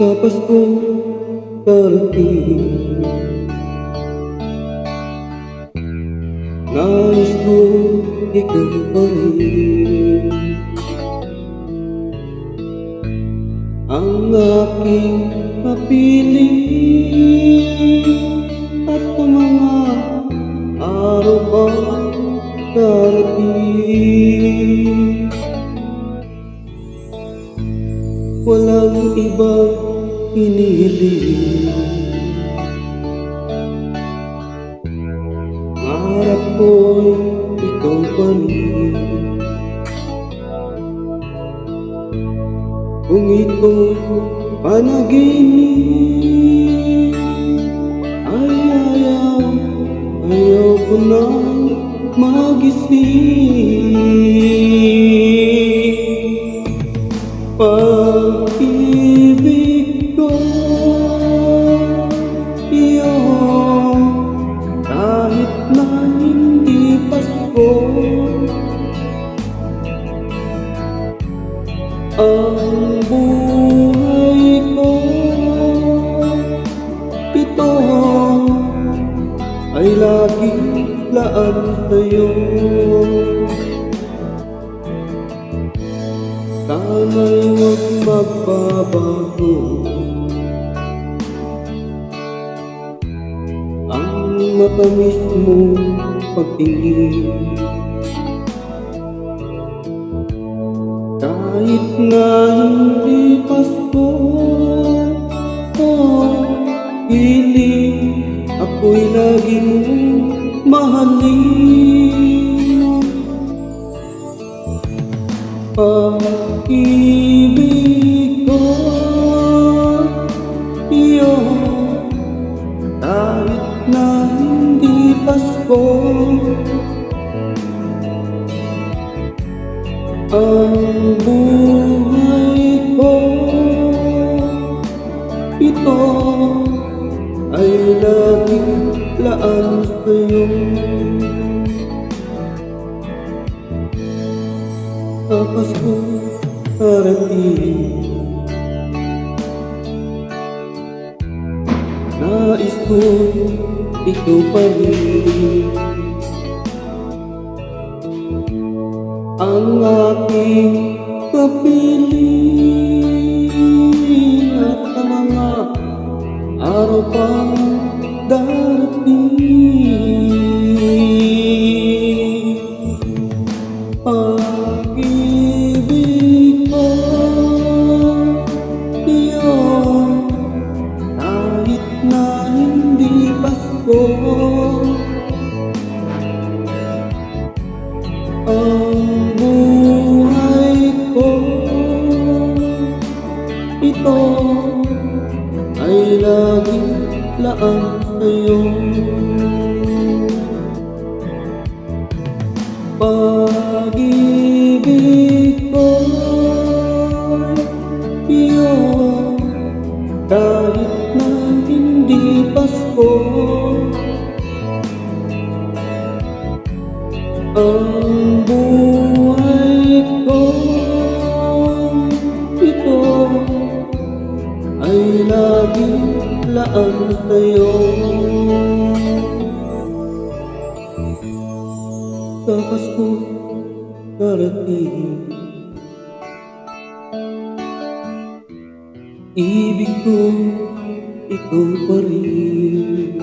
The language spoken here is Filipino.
Sa Pasko darating, nais ko ikaw pa rin ang aking napiling, at sa mga araw pa darating, walang ibang hinihiling. Harap ko'y ikaw pa rin. Kung ito'y panaginip, ay ayaw ko nang magising. Pag-ibig ko, iyong kahit na hindi Pasko, ang buhay ko, ito ay laging laan sa'yo. Sana'y huwag magbabago ang matamis mong pagtingin. Kahit na hindi Pasko, piling ako'y laging mahalin. Pag-ibig ko, iyong kahit na hindi Pasko, ang buhay ko, ito ay laging laan sa'yo. Sa Pasko darating, nais ko ikaw pa rin ang aking kapiling, at sa mga araw pang darating. Pag-ibig ko, iyong kahit na hindi Pasko, ang buhay ko, ito ay laging laan sa'yo. Pag-ibig ko, iyong kahit na hindi Pasko, ang buhay ko, ito ay laging laan sa'yo. Sa Pasko darating, ibig ko ikaw pa rin.